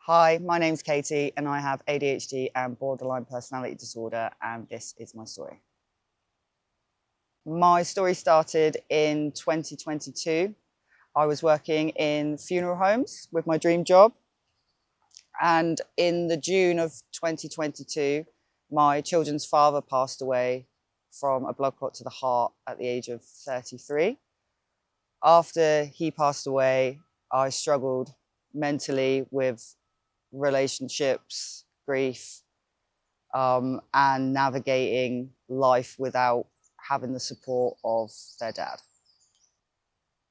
Hi, my name's Katie and I have ADHD and borderline personality disorder, and this is my story. My story started in 2022. I was working in funeral homes with my dream job, and in the June of 2022, my children's father passed away from a blood clot to the heart at the age of 33. After he passed away, I struggled mentally with relationships, grief, and navigating life without having the support of their dad.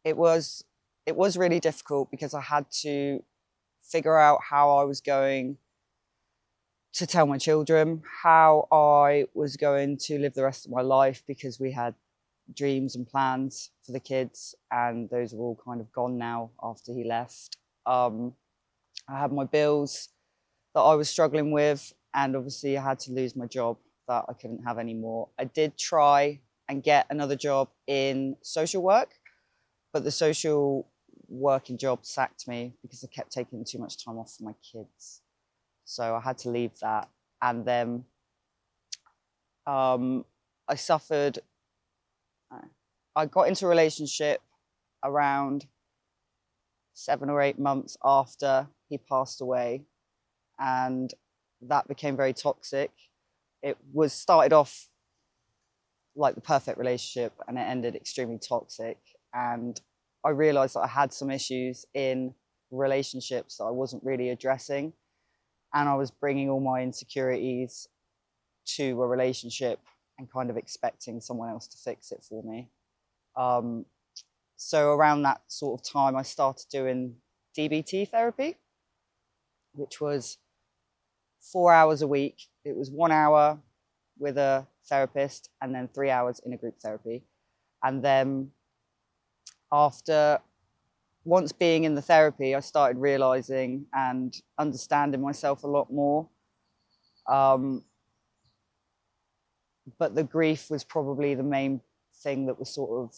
It was really difficult because I had to figure out how I was going to tell my children, how I was going to live the rest of my life, because we had dreams and plans for the kids, and those are all kind of gone now after he left. I had my bills that I was struggling with, and obviously I had to lose my job that I couldn't have anymore. I did try and get another job in social work, but the social working job sacked me because I kept taking too much time off for my kids. So I had to leave that. And then I suffered, I got into a relationship around 7 or 8 months after he passed away, and that became very toxic. It was started off like the perfect relationship and it ended extremely toxic. And I realized that I had some issues in relationships that I wasn't really addressing. And I was bringing all my insecurities to a relationship and kind of expecting someone else to fix it for me. So around that sort of time, I started doing DBT therapy, which was 4 hours a week. It was 1 hour with a therapist and then 3 hours in a group therapy. And then once being in the therapy, I started realizing and understanding myself a lot more. But the grief was probably the main thing that was sort of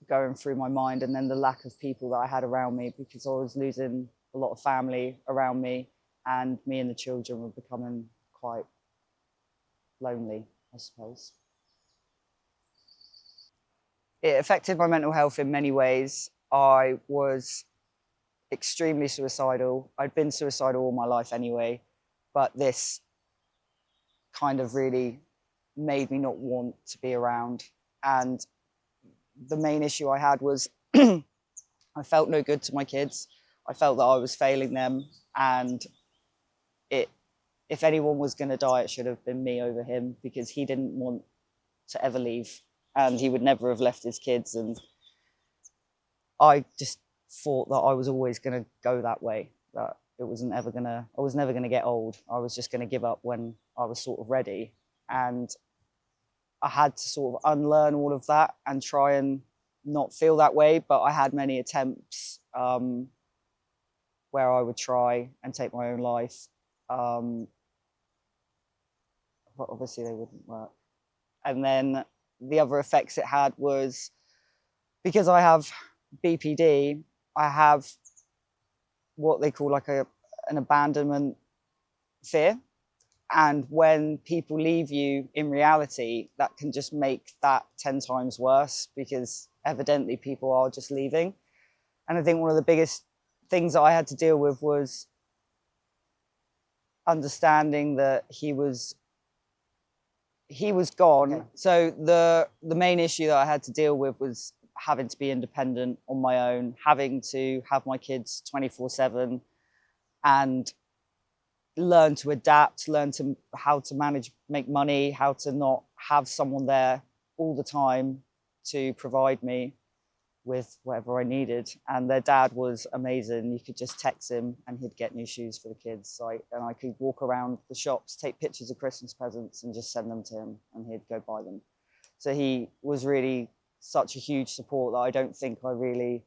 going through my mind, and then the lack of people that I had around me, because I was losing a lot of family around me, and me and the children were becoming quite lonely, I suppose. It affected my mental health in many ways. I was extremely suicidal. I'd been suicidal all my life anyway, but this kind of really made me not want to be around. And the main issue I had was I felt no good to my kids. I felt that I was failing them, and if anyone was going to die, it should have been me over him, because he didn't want to ever leave and he would never have left his kids. And I just thought that I was always going to go that way, that I was never going to get old. I was just going to give up when I was sort of ready. And I had to sort of unlearn all of that and try and not feel that way. But I had many attempts where I would try and take my own life. But obviously they wouldn't work. And then the other effects it had was, because I have BPD, I have what they call like an abandonment fear. And when people leave you in reality, that can just make that 10 times worse, because evidently people are just leaving. And I think one of the biggest things that I had to deal with was understanding that he was gone. Okay. So the main issue that I had to deal with was having to be independent on my own, having to have my kids 24/7, and learn to adapt, learn to how to make money, how to not have someone there all the time to provide me with whatever I needed. And their dad was amazing. You could just text him and he'd get new shoes for the kids. And I could walk around the shops, take pictures of Christmas presents and just send them to him and he'd go buy them. So he was really such a huge support that I don't think I really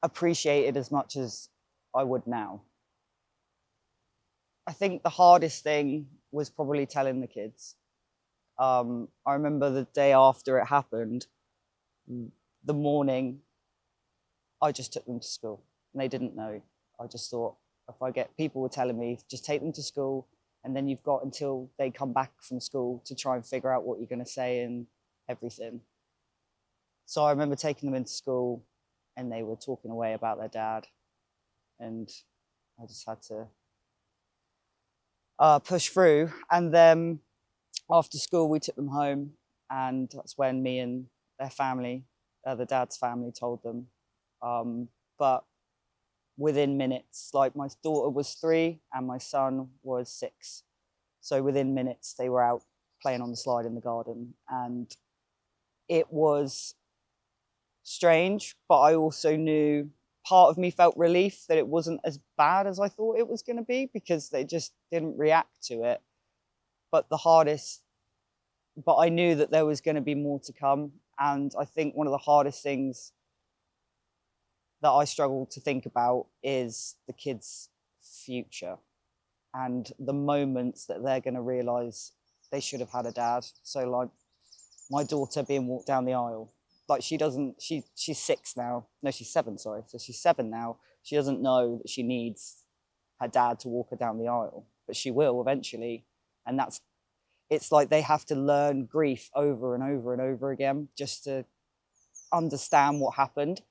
appreciated as much as I would now. I think the hardest thing was probably telling the kids. I remember the day after it happened, the morning, I just took them to school and they didn't know. I just thought, People were telling me, just take them to school, and then you've got until they come back from school to try and figure out what you're going to say and everything. So I remember taking them into school and they were talking away about their dad, and I just had to push through. And then after school, we took them home, and that's when me and their family, the dad's family, told them. But within minutes, like my daughter was 3 and my son was 6. So within minutes, they were out playing on the slide in the garden. And it was strange, but I also knew, part of me felt relief that it wasn't as bad as I thought it was going to be, because they just didn't react to it. But I knew that there was going to be more to come. And I think one of the hardest things that I struggle to think about is the kids' future and the moments that they're going to realise they should have had a dad. So like my daughter being walked down the aisle, like she's 6 now. No, she's 7, sorry. So she's 7 now. She doesn't know that she needs her dad to walk her down the aisle, but she will eventually. And it's like they have to learn grief over and over and over again just to understand what happened.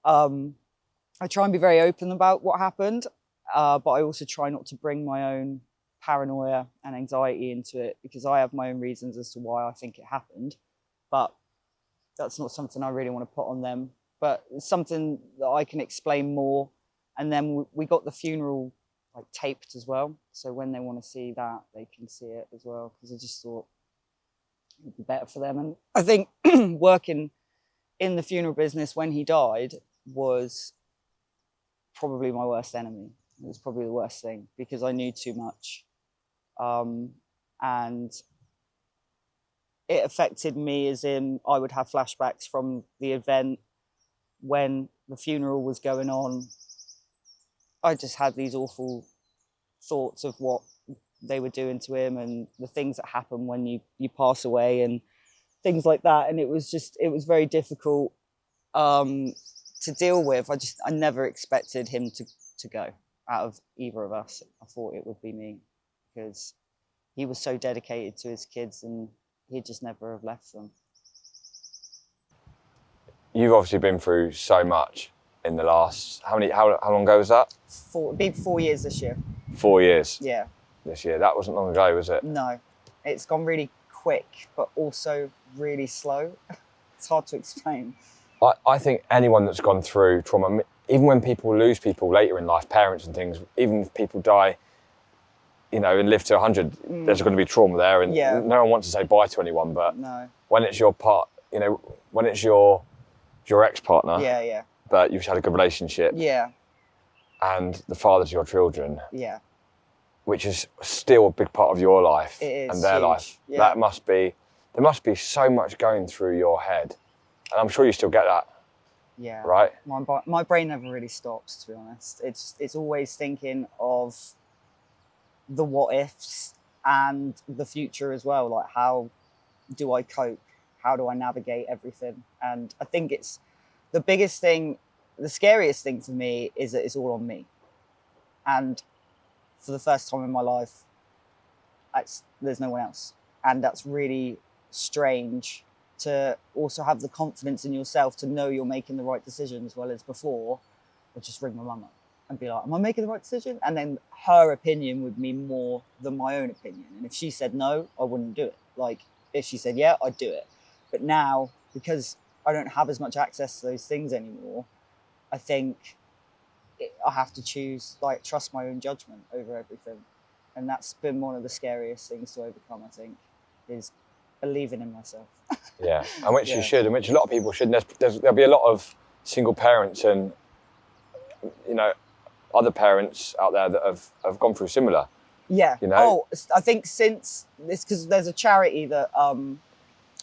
I try and be very open about what happened, but I also try not to bring my own paranoia and anxiety into it, because I have my own reasons as to why I think it happened. But that's not something I really want to put on them. But it's something that I can explain more. And then we got the funeral like taped as well, so when they want to see that, they can see it as well, because I just thought it'd be better for them. And I think working in the funeral business when he died was probably my worst enemy. It was probably the worst thing, because I knew too much. And it affected me as in I would have flashbacks from the event when the funeral was going on. I just had these awful thoughts of what they were doing to him and the things that happen when you pass away and things like that. And it was very difficult to deal with. I never expected him to go out of either of us. I thought it would be me, because he was so dedicated to his kids and he'd just never have left them. You've obviously been through so much in the last, how long ago was that? It'll be 4 years this year. 4 years? Yeah. This year. That wasn't long ago, was it? No. It's gone really quick, but also really slow. It's hard to explain. I think anyone that's gone through trauma, even when people lose people later in life, parents and things, even if people die, and live to 100, there's going to be trauma there, and no one wants to say bye to anyone, but when it's your part, when it's your ex-partner, but you've had a good relationship, and the fathers of your children, which is still a big part of your life and their life, there must be so much going through your head. And I'm sure you still get that. Yeah. Right? My brain never really stops, to be honest. It's always thinking of the what ifs and the future as well. Like, how do I cope? How do I navigate everything? And I think it's the biggest thing, the scariest thing for me is that it's all on me. And for the first time in my life, there's no one else. And that's really strange, to also have the confidence in yourself to know you're making the right decision, as well as before, or just ring my mum up and be like, am I making the right decision? And then her opinion would mean more than my own opinion. And if she said no, I wouldn't do it. Like, if she said yeah, I'd do it. But now, because I don't have as much access to those things anymore, I think I have to choose, like, trust my own judgment over everything. And that's been one of the scariest things to overcome, I think, is believing in myself. Yeah, and which you should, and which a lot of people should. There'll be a lot of single parents and, other parents out there that have gone through similar. Yeah. Oh, I think since this, because there's a charity that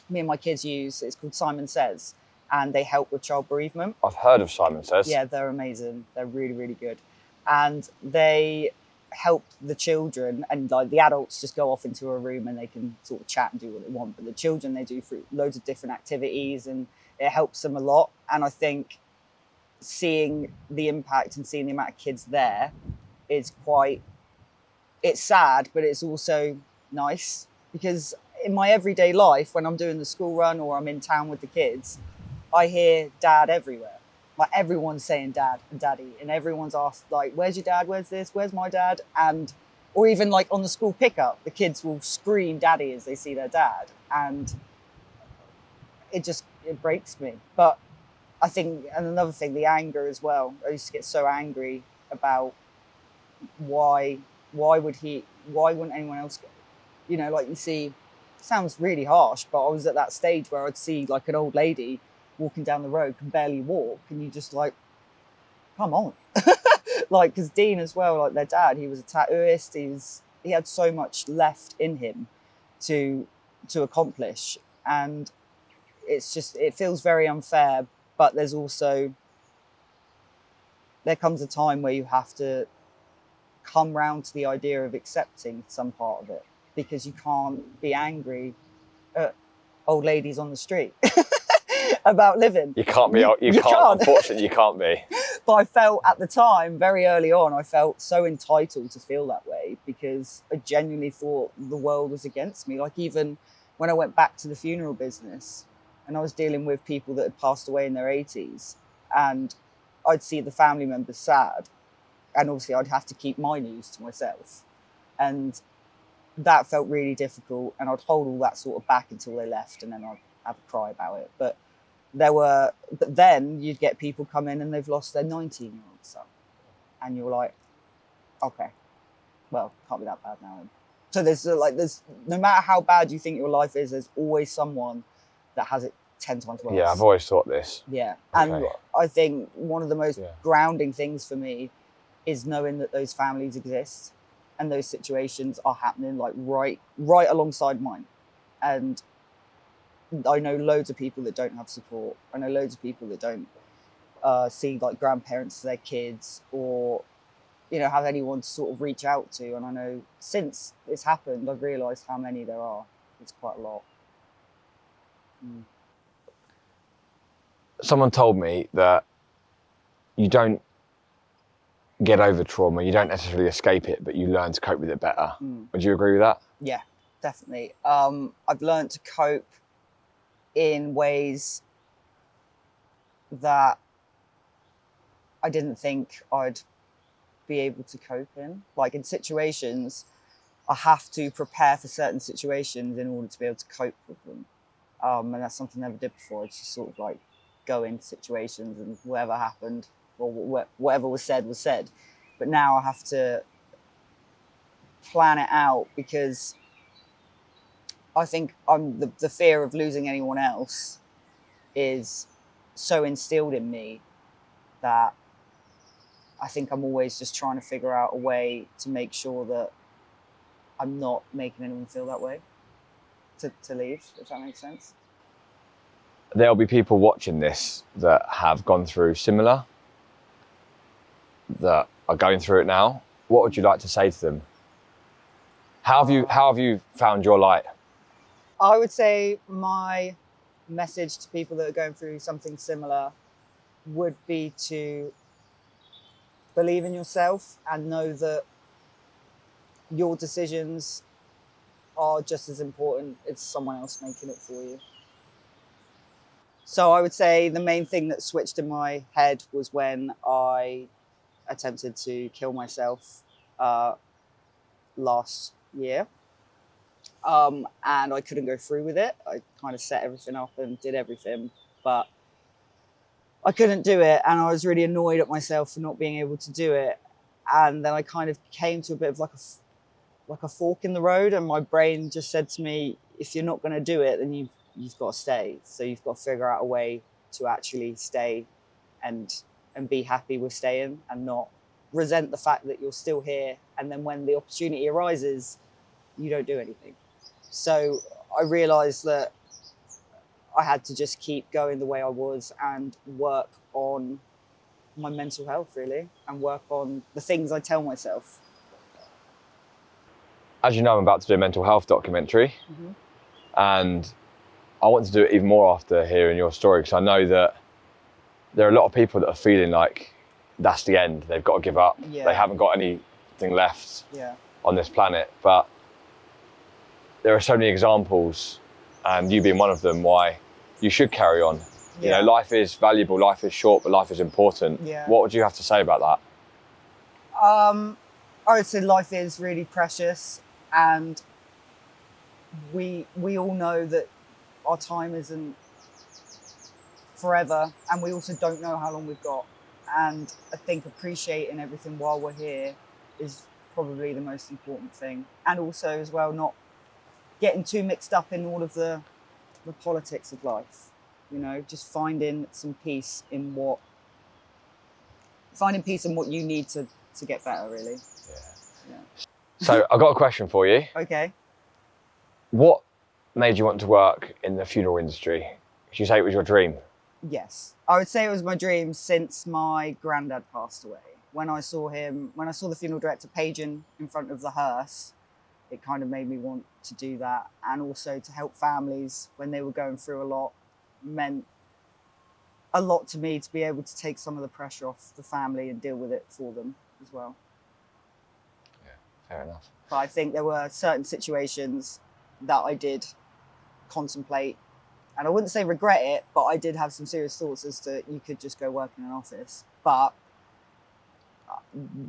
me and my kids use, it's called Simon Says, and they help with child bereavement. I've heard of Simon Says. Yeah, they're amazing. They're really, really good. And they help the children, and like the adults just go off into a room and they can sort of chat and do what they want. But the children, they do through loads of different activities, and it helps them a lot. And I think seeing the impact and seeing the amount of kids there is quite, it's sad, but it's also nice, because in my everyday life, when I'm doing the school run or I'm in town with the kids, I hear dad everywhere. Like everyone's saying dad and daddy, and everyone's asked like, where's your dad? Where's this? Where's my dad? And, or even like on the school pickup, the kids will scream daddy as they see their dad. And it breaks me. But I think, and another thing, the anger as well. I used to get so angry about why wouldn't anyone else go? You know, like you see, sounds really harsh, but I was at that stage where I'd see like an old lady walking down the road, can barely walk, and you just like, come on. Like, because Dean as well, like their dad, he was a tattooist, he had so much left in him to accomplish, and it's just, it feels very unfair. But there's also, there comes a time where you have to come round to the idea of accepting some part of it, because you can't be angry at old ladies on the street about living. You can't be, you can't, unfortunately you can't be. But I felt at the time, very early on, I felt so entitled to feel that way, because I genuinely thought the world was against me. Like even when I went back to the funeral business and I was dealing with people that had passed away in their 80s, and I'd see the family members sad, and obviously I'd have to keep my news to myself. And that felt really difficult, and I'd hold all that sort of back until they left, and then I'd have a cry about it. But then you'd get people come in and they've lost their 19-year-old son. And you're like, okay, well, can't be that bad now. So there's no matter how bad you think your life is, there's always someone that has it 10 times worse. Yeah, I've always thought this. Yeah. Okay. And I think one of the most grounding things for me is knowing that those families exist and those situations are happening like right alongside mine. And I know loads of people that don't have support. I know loads of people that don't see like grandparents for their kids, or, you know, have anyone to sort of reach out to. And I know since it's happened, I've realised how many there are. It's quite a lot. Mm. Someone told me that you don't get over trauma, you don't necessarily escape it, but you learn to cope with it better. Would you agree with that? Yeah, definitely. I've learned to cope in ways that I didn't think I'd be able to cope in. Like in situations, I have to prepare for certain situations in order to be able to cope with them. And that's something I never did before. It's just sort of like go into situations and whatever happened or whatever was said. But now I have to plan it out, because I think the fear of losing anyone else is so instilled in me that I think I'm always just trying to figure out a way to make sure that I'm not making anyone feel that way to leave, if that makes sense. There'll be people watching this that have gone through similar, that are going through it now. What would you like to say to them? How have you found your light? I would say my message to people that are going through something similar would be to believe in yourself and know that your decisions are just as important as someone else making it for you. So I would say the main thing that switched in my head was when I attempted to kill myself last year. And I couldn't go through with it. I kind of set everything up and did everything, but I couldn't do it. And I was really annoyed at myself for not being able to do it. And then I kind of came to a bit of like a fork in the road, and my brain just said to me, if you're not going to do it, then you've got to stay. So you've got to figure out a way to actually stay and be happy with staying and not resent the fact that you're still here. And then when the opportunity arises, you don't do anything. So I realized that I had to just keep going the way I was and work on my mental health, really, and work on the things I tell myself. As you know, I'm about to do a mental health documentary, and I want to do it even more after hearing your story, because I know that there are a lot of people that are feeling like that's the end. They've got to give up. Yeah. They haven't got any something left Yeah. on this planet. But there are so many examples, and you being one of them, why you should carry on. You know, life is valuable, life is short, but life is important. Yeah. What would you have to say about that? I would say life is really precious, and we all know that our time isn't forever, and we also don't know how long we've got. And I think appreciating everything while we're here is probably the most important thing. And also as well, not getting too mixed up in all of the politics of life, you know, just finding some peace in what you need to get better, really. Yeah. So I've got a question for you. Okay. What made you want to work in the funeral industry? Did you say it was your dream? Yes, I would say it was my dream since my granddad passed away. When I saw the funeral director paging in front of the hearse, it kind of made me want to do that. And also to help families when they were going through a lot meant a lot to me, to be able to take some of the pressure off the family and deal with it for them as well. Yeah, fair enough. But I think there were certain situations that I did contemplate, and I wouldn't say regret it, but I did have some serious thoughts as to you could just go work in an office. But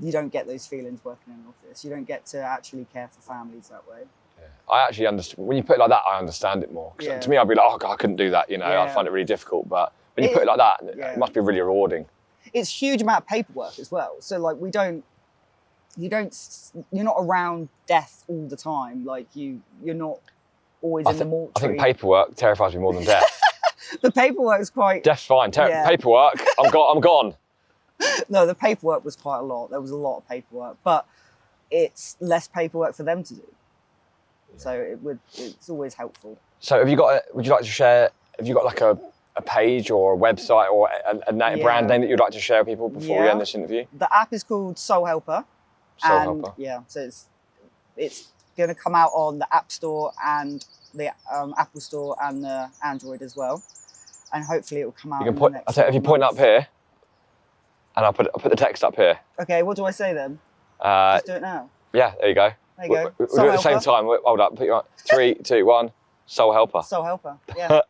you don't get those feelings working in an office. You don't get to actually care for families that way. Yeah. I actually understand, when you put it like that, I understand it more. Yeah. To me, I'd be like, oh God, I couldn't do that, you know, I'd find it really difficult. But when you put it like that, it must be really rewarding. It's a huge amount of paperwork as well. So like you're not around death all the time. Like you're not always in the mortuary. I think paperwork terrifies me more than death. The paperwork is quite... Death's fine. Paperwork, I'm gone. No, the paperwork was quite a lot. There was a lot of paperwork, but it's less paperwork for them to do. Yeah. So it's always helpful. So would you like to share, have you got like a page or a website or a brand name that you'd like to share with people before we end this interview? The app is called Soul Helper. Helper. Yeah, so it's going to come out on the App Store and the Apple Store and the Android as well. And hopefully it will come out in the next if you point up here, and I'll put the text up here. Okay, what do I say then? Just do it now. Yeah, there you go. There you go. We'll do it at the same time. Hold up. Put you on. 3, 2, 1. Soul Helper. Soul Helper. Yeah.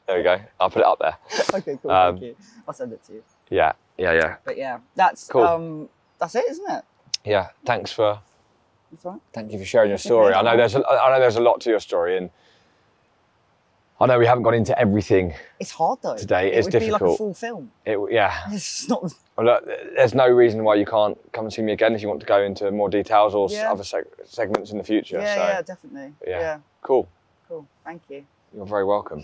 There we go. I'll put it up there. Okay, cool. Thank you. I'll send it to you. Yeah. But yeah, that's cool. That's it, isn't it? Yeah. Thanks for. That's right. Thank you for sharing your story. I know there's a lot to your story, and I know we haven't gone into everything. It's hard though. Today it's difficult. It would be like a full film. It's not. Well, look, there's no reason why you can't come and see me again if you want to go into more details or other segments in the future. Yeah, definitely. Yeah. Cool. Thank you. You're very welcome.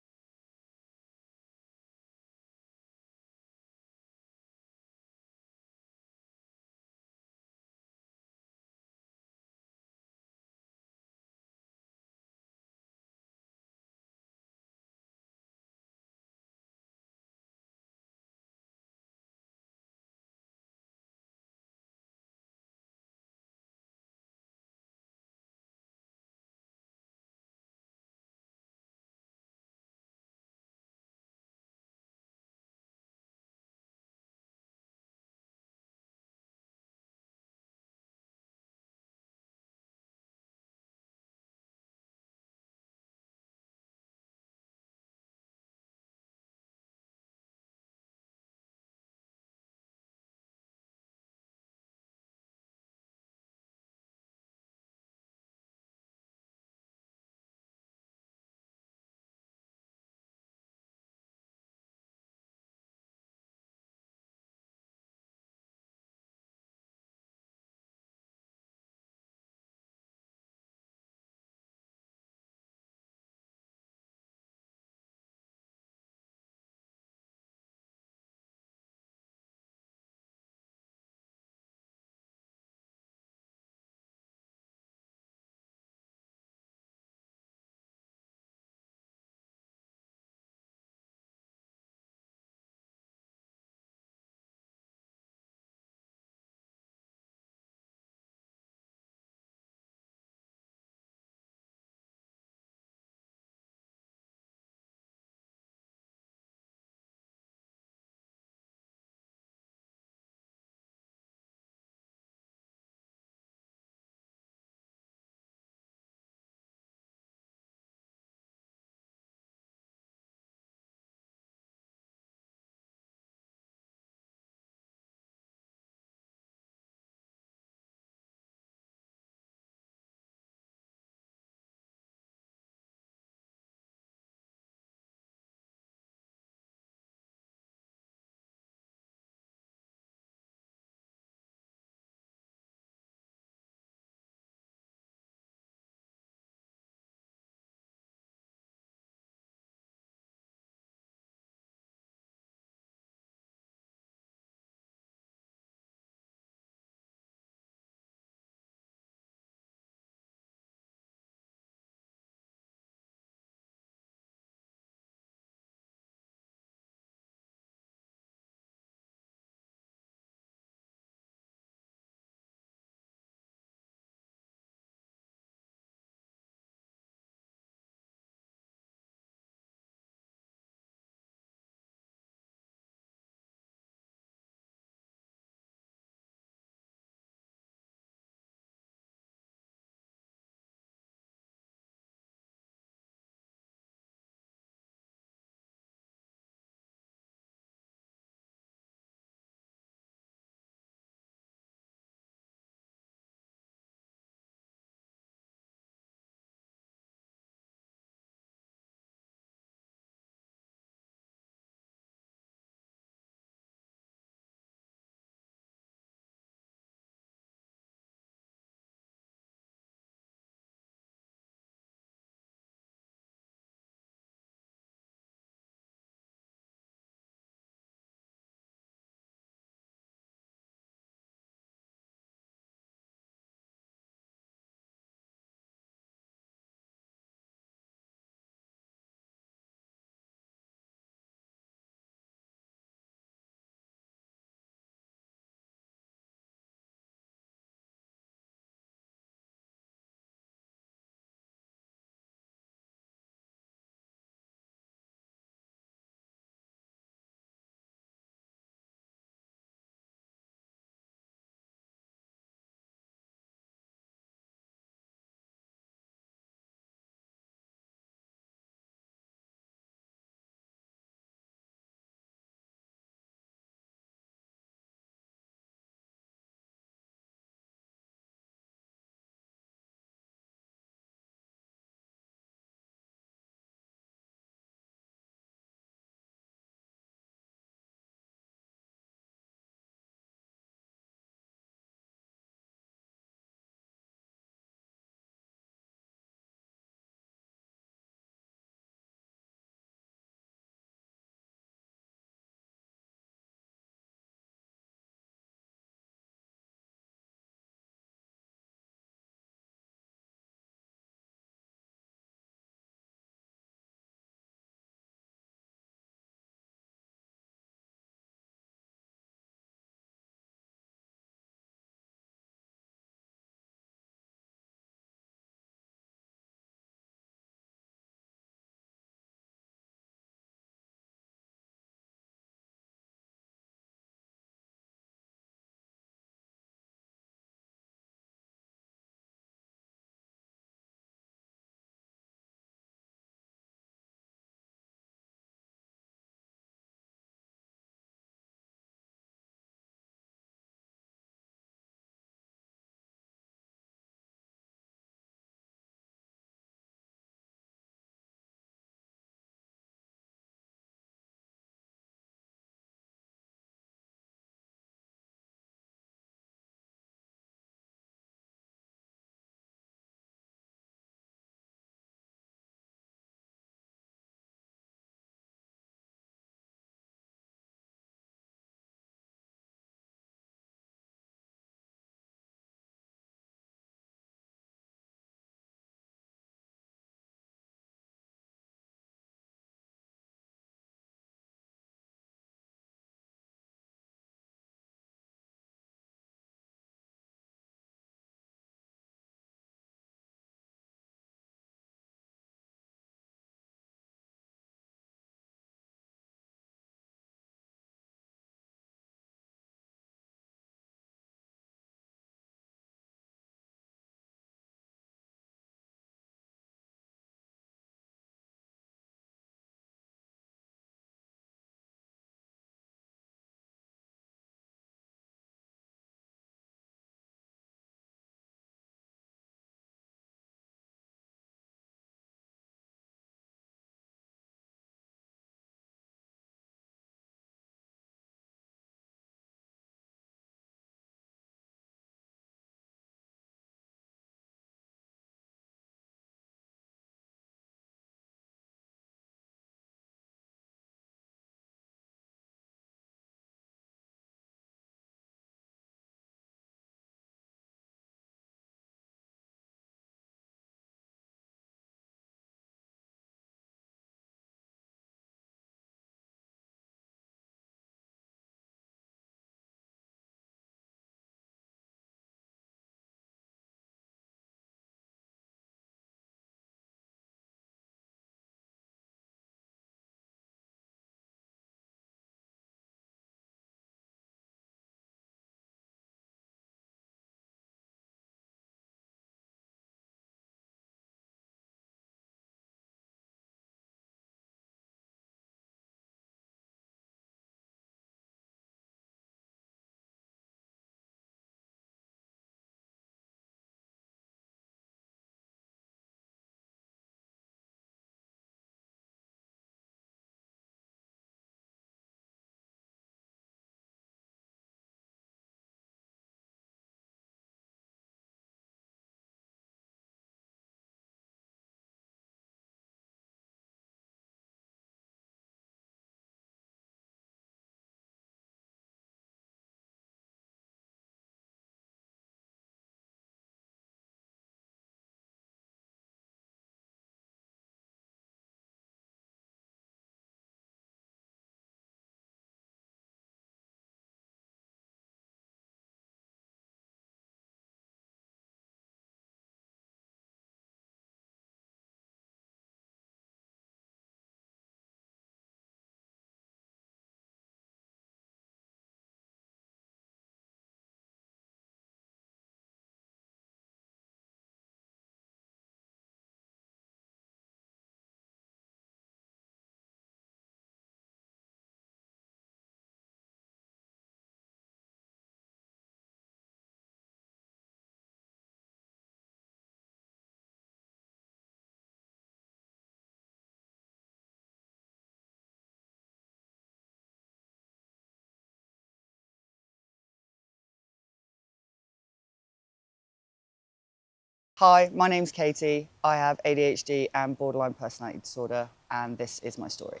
Hi, my name's Katie. I have ADHD and borderline personality disorder, and this is my story.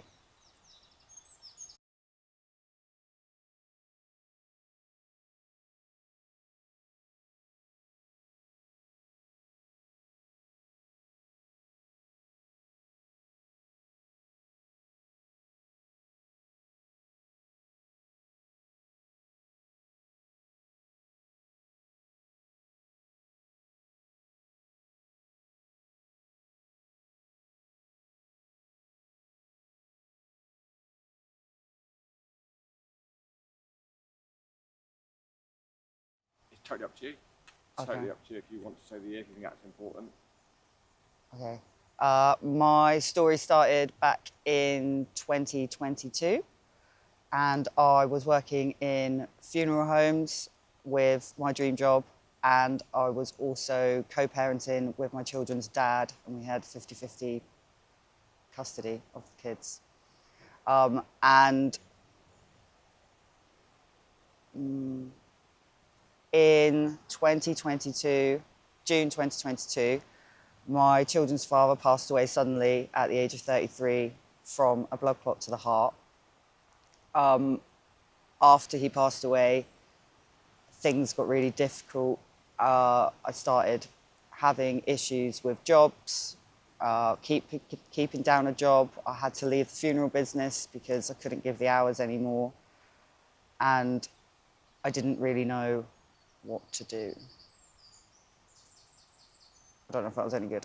It's totally up to you. Okay. Totally up to you if you want to say the year, if you think that's important. Okay. My story started back in 2022, and I was working in funeral homes with my dream job, and I was also co-parenting with my children's dad, and we had 50-50 custody of the kids. And in 2022, June 2022, my children's father passed away suddenly at the age of 33 from a blood clot to the heart. After he passed away, things got really difficult. I started having issues with jobs, keeping down a job. I had to leave the funeral business because I couldn't give the hours anymore. And I didn't really know what to do. I don't know if that was any good.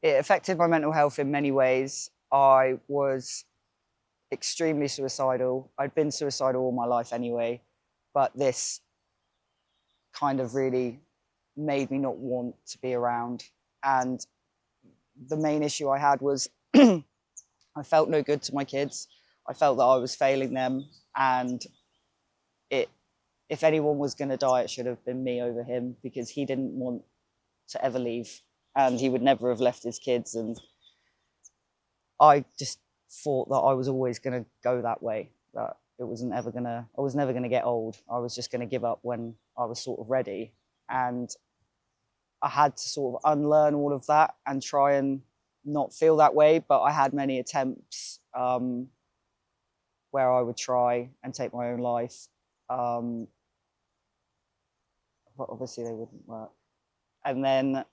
It affected my mental health in many ways. I was extremely suicidal. I'd been suicidal all my life anyway, but this kind of really made me not want to be around. And the main issue I had was I felt no good to my kids. I felt that I was failing them, and it if anyone was going to die, it should have been me over him, because he didn't want to ever leave, and he would never have left his kids. And I just thought that I was always going to go that way, that I was never going to get old. I was just going to give up when I was sort of ready. And I had to sort of unlearn all of that and try and not feel that way. But I had many attempts where I would try and take my own life. But obviously they wouldn't work. And then